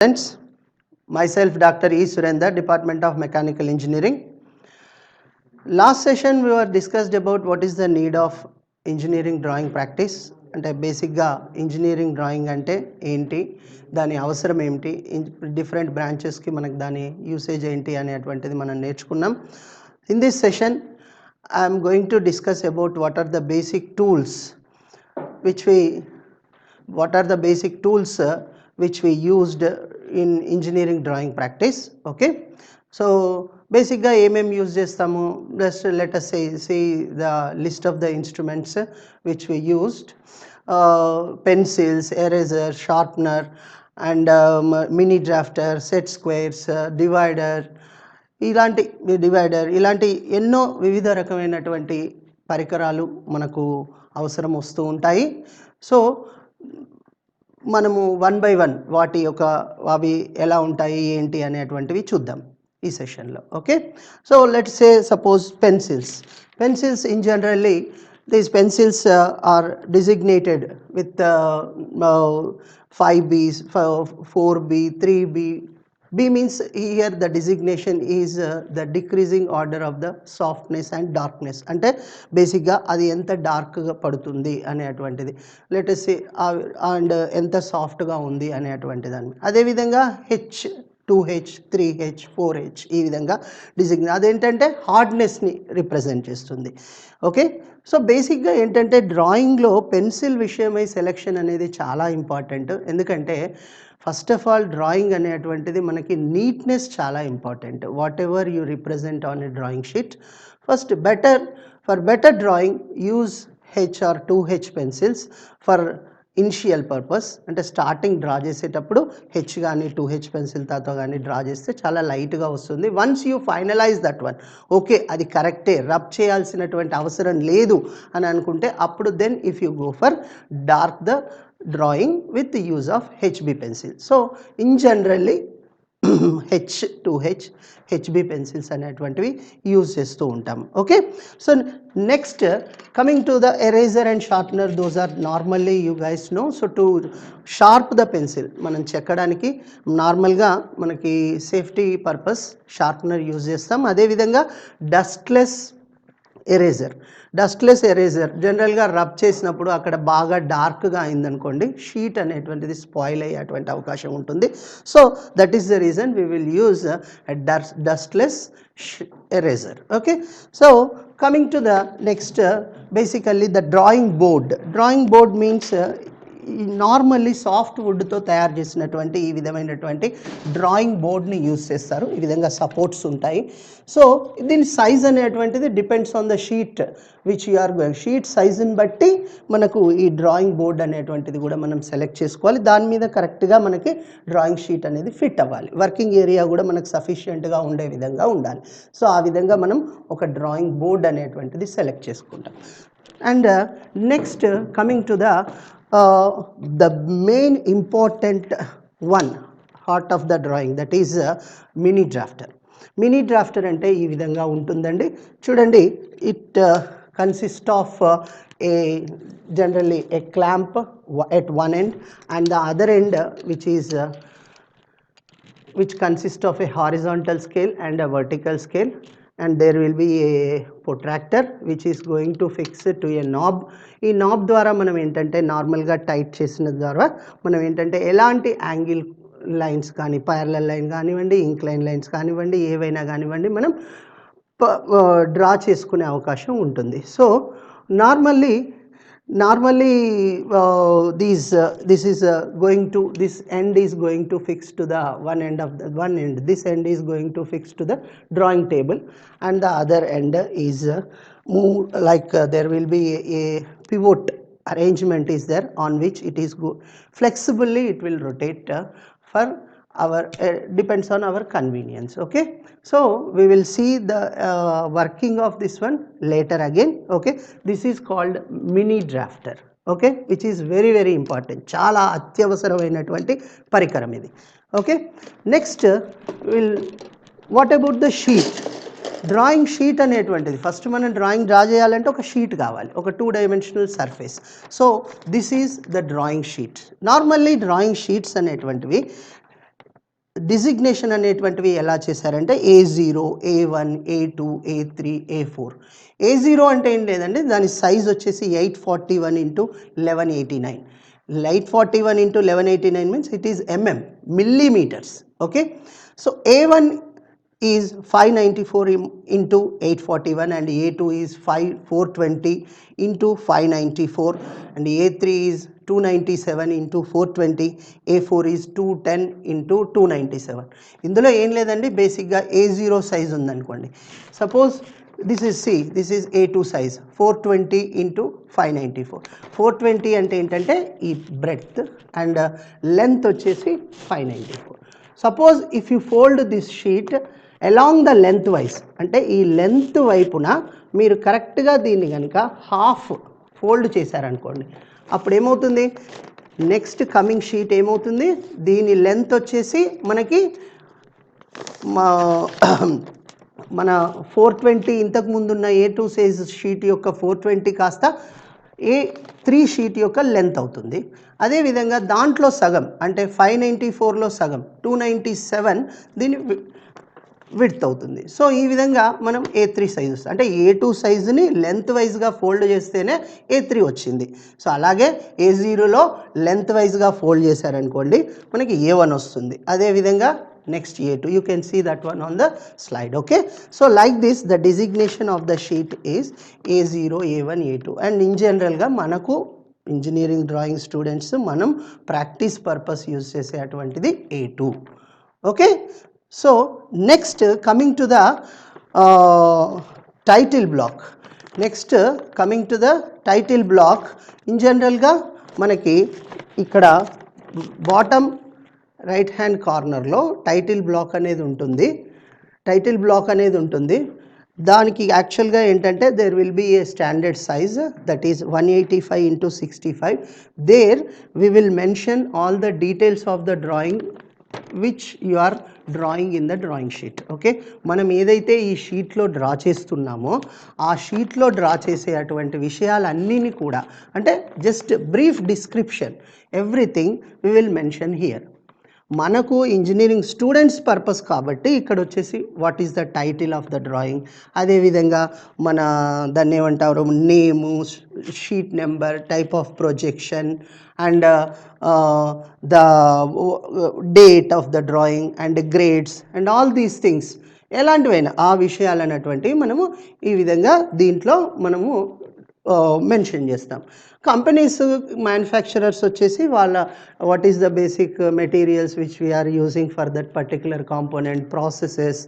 Friends, myself Dr. E. Surendra, Department of Mechanical Engineering. Last session we were discussed about what is the need of engineering drawing practice. అంటే బేసిక్గా engineering drawing అంటే ఏంటి, దాని అవసరం ఏంటి, different బ్రాంచెస్కి మనకు దాని యూసేజ్ ఏంటి అనేటువంటిది మనం నేర్చుకున్నాం. In this session I'm going to discuss about what are the basic tools which we used in engineering drawing practice. Okay, so basically ఏమేం యూజ్ చేస్తాము, just let us see the list of the instruments which we used. Pencils, eraser, sharpener and mini drafter, set squares, ఇలాంటి ఎన్నో వివిధ రకమైనటువంటి పరికరాలు మనకు అవసరం వస్తూ ఉంటాయి. సో మనము వన్ బై వన్ వాటి యొక్క అవి ఎలా ఉంటాయి ఏంటి అనేటువంటివి చూద్దాం ఈ సెషన్లో. Okay, so let's say suppose pencils in generally these pencils are designated with 5B, 4B, 3B. B means here the designation is the decreasing order of the softness and darkness. అంటే బేసిక్గా అది ఎంత డార్క్గా పడుతుంది అనేటువంటిది, లెట్ us say అండ్ ఎంత సాఫ్ట్గా ఉంది అనేటువంటి దాన్ని. అదేవిధంగా H, 2H, 3H, 4H ఈ విధంగా డిజిగ్నేట్, అదేంటంటే హార్డ్నెస్ని రిప్రజెంట్ చేస్తుంది. ఓకే, సో బేసిక్గా ఏంటంటే డ్రాయింగ్లో పెన్సిల్ విషయమై సెలెక్షన్ అనేది చాలా ఇంపార్టెంట్. ఎందుకంటే ఫస్ట్ ఆఫ్ ఆల్ డ్రాయింగ్ అనేటువంటిది మనకి నీట్నెస్ చాలా important. What ever you represent on a drawing sheet, first for better drawing use H or 2H pencils for initial purpose. అంటే స్టార్టింగ్ డ్రా చేసేటప్పుడు H కానీ 2H పెన్సిల్తో కానీ draw చేస్తే చాలా లైట్గా వస్తుంది. Once you finalize that one, okay అది కరెక్టే, రబ్ చేయాల్సినటువంటి అవసరం లేదు అని అనుకుంటే అప్పుడు then if you go for dark the drawing with the use of HB pencil. So in generally H, 2H, HB pencils అనేటువంటివి యూజ్ చేస్తూ ఉంటాం. Okay, so next coming to the eraser and sharpener, those are normally you guys know. So to sharp the pencil, మనం చెక్కడానికి నార్మల్గా మనకి safety purpose sharpener use చేస్తాం. అదేవిధంగా డస్ట్లెస్ eraser జనరల్గా రబ్ చేసినప్పుడు అక్కడ బాగా డార్క్గా అయిందనుకోండి, షీట్ అనేటువంటిది స్పాయిల్ అయ్యేటువంటి అవకాశం ఉంటుంది. So that is the reason we will use dustless eraser. Okay, so coming to the next, basically the drawing board means normally soft వుడ్తో తయారు చేసినటువంటి ఈ విధమైనటువంటి డ్రాయింగ్ బోర్డ్ని యూజ్ చేస్తారు. ఈ విధంగా సపోర్ట్స్ ఉంటాయి. సో దీని సైజ్ అనేటువంటిది depends on the sheet which you are going. Sheet సైజుని బట్టి మనకు ఈ డ్రాయింగ్ బోర్డ్ అనేటువంటిది కూడా మనం సెలెక్ట్ చేసుకోవాలి. దాని మీద కరెక్ట్గా మనకి డ్రాయింగ్ షీట్ అనేది ఫిట్ అవ్వాలి. వర్కింగ్ ఏరియా కూడా మనకు సఫిషియెంట్గా ఉండే విధంగా ఉండాలి. సో ఆ విధంగా మనం ఒక డ్రాయింగ్ బోర్డ్ అనేటువంటిది సెలెక్ట్ చేసుకుంటాం. And next coming to the main important one, heart of the drawing, that is mini drafter అంటే ఈ విధంగా ఉంటుందండి. చూడండి, it consist of generally a clamp at one end and the other end which consists of a horizontal scale and a vertical scale, and there will be a protractor which is going to fix it to a knob. ఈ knob ద్వారా మనం ఏంటంటే నార్మల్గా tight చేసిన ద్వారా మనం ఏంటంటే ఎలాంటి యాంగిల్ లైన్స్ కానీ, ప్యారలల్ లైన్ కానివ్వండి, ఇంక్లైన్ లైన్స్ కానివ్వండి, ఏవైనా కానివ్వండి మనం డ్రా చేసుకునే అవకాశం ఉంటుంది. So normally this end is going to fix to the one end. This end is going to fix to the drawing table, and the other end is move like there will be a pivot arrangement is there on which it is flexibly it will rotate for our depends on our convenience. Okay, so we will see the working of this one later again. Okay, this is called mini drafter. Okay, which is very very important, చాలా అత్యవసరమైనటువంటి పరికరం ఇది. Okay, next what about the sheet. Drawing sheet అనేటువంటిది first మనం drawing draw చేయాలంటే ఒక sheet కావాలి, ఒక 2 dimensional surface. So this is the drawing sheet. Normally drawing sheets అనేటువంటివి డిజిగ్నేషన్ అనేటువంటివి ఎలా చేశారంటే A0, A1, A2, A3, A4. A0 అంటే ఏం లేదండి, దాని సైజ్ వచ్చేసి 841 into 1189. 841 into 1189 means it is mm, millimeters. Okay, so A1 is 594 into 841 and A2 is 420 into 594 and A3 is 297 into 420, A4 is 210 into 297. ఇందులో ఏం లేదండి, బేసిక్గా A0 సైజ్ ఉందనుకోండి, suppose this is C, this is A2 size 420 into 594. 420 అంటే ఏంటంటే ఈ breadth and length వచ్చేసి 594. Suppose if you fold this sheet along the length wise, అంటే ఈ లెంత్ వైపున మీరు కరెక్ట్గా దీన్ని కనుక హాఫ్ ఫోల్డ్ చేశారనుకోండి, అప్పుడు ఏమవుతుంది, నెక్స్ట్ కమింగ్ షీట్ ఏమవుతుంది, దీని లెంత్ వచ్చేసి మనకి మన 420 ఇంతకు ముందున్న A2 సైజ్ షీట్ యొక్క 420 కాస్త A3 షీట్ యొక్క లెంత్ అవుతుంది. అదేవిధంగా దాంట్లో సగం అంటే 594లో సగం 297 దీని విడ్త్ అవుతుంది. సో ఈ విధంగా మనం A3 సైజు, అంటే A2 సైజుని లెంత్ వైజ్గా ఫోల్డ్ చేస్తేనే A3 వచ్చింది. సో అలాగే A0లో లెంత్ వైజ్గా ఫోల్డ్ చేశారనుకోండి మనకి A1 వస్తుంది. అదేవిధంగా next A2, you can see that one on the slide. Okay, so like this the designation of the sheet is A0, A1, A2 and in general ga manaku engineering drawing students manam practice purpose use chese atuvantidi A2. Okay, so next coming to the title block. Next coming to the title block, in general ga manaki ikkada bottom right hand కార్నర్లో title block అనేది ఉంటుంది. Title block అనేది ఉంటుంది. దానికి యాక్చువల్గా ఏంటంటే there will be a standard size that is 185 into 65. There we will mention all the details of the drawing which you are drawing in the drawing sheet. Okay, మనం ఏదైతే ఈ షీట్లో డ్రా చేస్తున్నామో ఆ షీట్లో డ్రా చేసే అటువంటి విషయాలన్నీ కూడా, అంటే just brief description, everything we will mention here. మనకు ఇంజనీరింగ్ స్టూడెంట్స్ పర్పస్ కాబట్టి ఇక్కడ వచ్చేసి what is the title of the drawing, అదేవిధంగా మన దాన్ని ఏమంటారు name, sheet number, type of projection and the date of the drawing and grades and all these things, ఎలాంటివైనా ఆ విషయాలు అనేటువంటివి మనము ఈ విధంగా దీంట్లో మనము మెన్షన్ చేస్తాం. కంపెనీస్ మ్యానుఫ్యాక్చరర్స్ వచ్చేసి వాళ్ళ what is the basic materials which we're using for that particular component, processes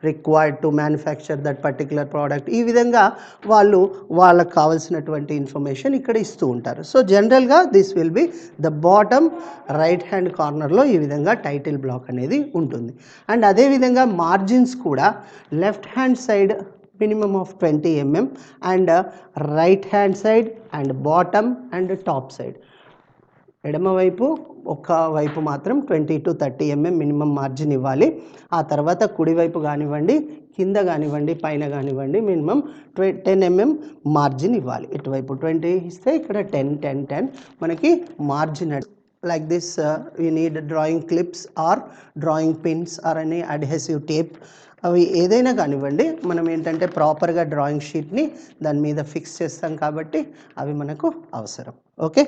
required to manufacture that particular product, ఈ విధంగా వాళ్ళు వాళ్ళకు కావాల్సినటువంటి ఇన్ఫర్మేషన్ ఇక్కడ ఇస్తూ ఉంటారు. సో జనరల్గా this will be the bottom right hand కార్నర్లో ఈ విధంగా టైటిల్ బ్లాక్ అనేది ఉంటుంది. అండ్ అదేవిధంగా మార్జిన్స్ కూడా left hand side minimum of 20 mm and right hand side and bottom and top side. ఎడమ వైపు ఒక వైపు మాత్రం 20 to 30 mm మినిమం మార్జిన్ ఇవ్వాలి. ఆ తర్వాత కుడివైపు కానివ్వండి, కింద కానివ్వండి, పైన కానివ్వండి మినిమం 10 mm మార్జిన్ ఇవ్వాలి. ఇటువైపు 20 ఇస్తే ఇక్కడ 10 మనకి margin. Like this we need drawing clips or drawing pins or any adhesive tape. అవి ఏదైనా కానివ్వండి, మనం ఏంటంటే ప్రాపర్గా డ్రాయింగ్ షీట్ని దాని మీద ఫిక్స్ చేస్తాం కాబట్టి అవి మనకు అవసరం. ఓకే,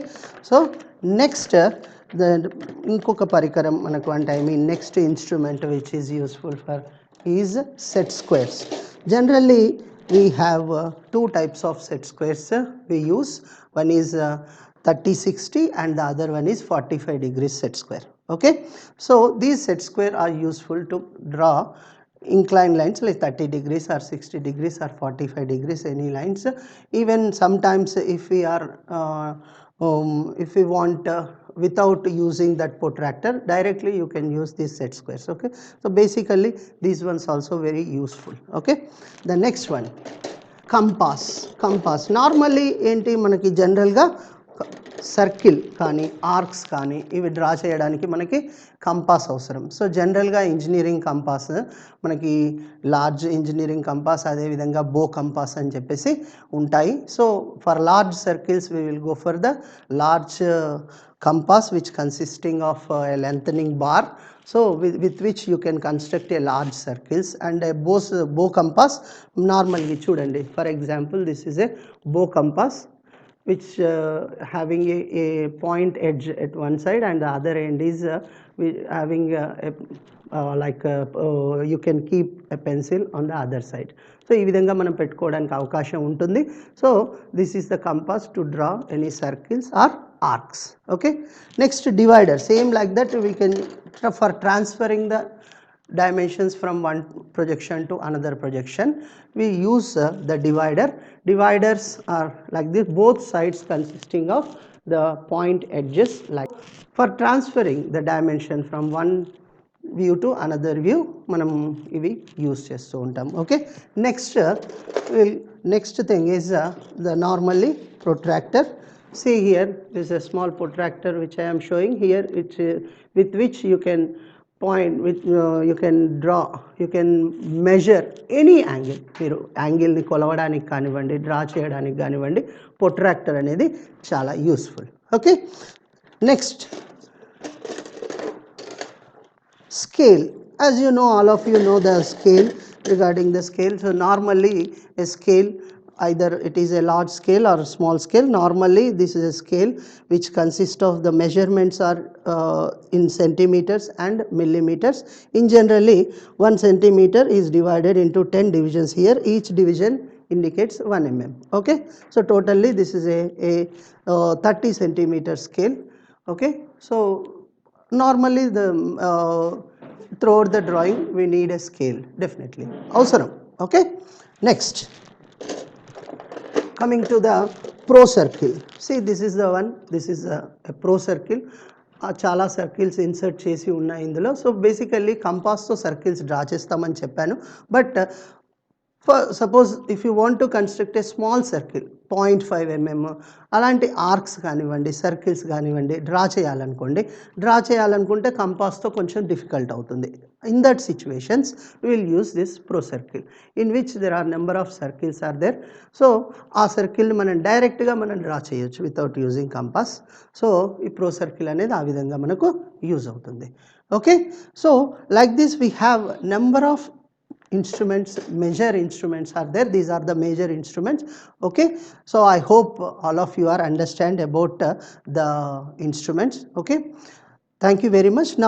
సో నెక్స్ట్ ఇంకొక పరికరం మనకు, అంటే I mean next instrument which is useful for is set squares. Generally we have two types of set squares we use. One is 30-60 and the other one is 45 degrees set square. Okay, so these set square are useful to draw inclined lines like 30 degrees or 60 degrees or 45 degrees, any lines. Even sometimes if we are if we want without using that protractor directly, you can use these set squares. Okay, so basically these ones also very useful. Okay, the next one, compass. Normally ఏంటి మనకి జనరల్గా circle కానీ arcs కానీ ఇవి draw చేయడానికి మనకి compass అవసరం. So జనరల్గా ఇంజనీరింగ్ కంపాస్ మనకి లార్జ్ ఇంజనీరింగ్ కంపాస్, అదేవిధంగా బో కంపాస్ అని చెప్పేసి ఉంటాయి. So for large circles we will go for the large compass which consisting of a lengthening bar. So with which you can construct a large circles, and a bow compass normally చూడండి. For example, this is a bow compass which having a point edge at one side, and the other end is having like you can keep a pencil on the other side. So ఈ విధంగా మనం పెట్టుకోవడానికి అవకాశం ఉంటుంది. So this is the compass to draw any circles or arcs. Okay, next divider, same like that we can for transferring the dimensions from one projection to another projection we use the divider. Dividers are like this, both sides consisting of the point edges. Like for transferring the dimension from one view to another view manam ivi use chestu untam. Okay, next thing is the normally protractor. See here, this is a small protractor which I am showing here, which with which you can point, with you can draw, you can measure any angle. మీరు యాంగిల్ని కొలవడానికి కానివ్వండి, draw చేయడానికి కానివ్వండి, protractor అనేది చాలా useful. Okay, next scale. As you know, all of you know the scale, regarding the scale. So normally a scale, either it is a large scale or a small scale. Normally this is a scale which consists of the measurements are in centimeters and millimeters. In generally 1 centimeter is divided into 10 divisions here. Each division indicates 1 mm. Okay, so totally this is a 30 centimeter scale. Okay, so normally the throughout the drawing we need a scale, definitely avasaram. Okay, next coming to the pro circle. See, this is the one, this is a pro circle. చాలా circles insert చేసి ఉన్నాయి ఇందులో. So basically కంపాస్తో circles draw చేస్తామని చెప్పాను. But suppose if you want to construct a small circle 0.5 mm అలాంటి arcs కానివ్వండి, circles కానివ్వండి డ్రా చేయాలనుకుంటే కంపాస్తో కొంచెం డిఫికల్ట్ అవుతుంది. In that situations we will use this pro circle in which there are number of circles are there. So ఆ సర్కిల్ని మనం డైరెక్ట్గా మనం డ్రా చేయొచ్చు వితౌట్ యూజింగ్ కంపాస్. సో ఈ ప్రో సర్కిల్ అనేది ఆ విధంగా మనకు యూజ్ అవుతుంది. Okay, so like this we have number of instruments, measure instruments are there. These are the major instruments. Okay, so I hope all of you are understand about the instruments. Okay, thank you very much. Now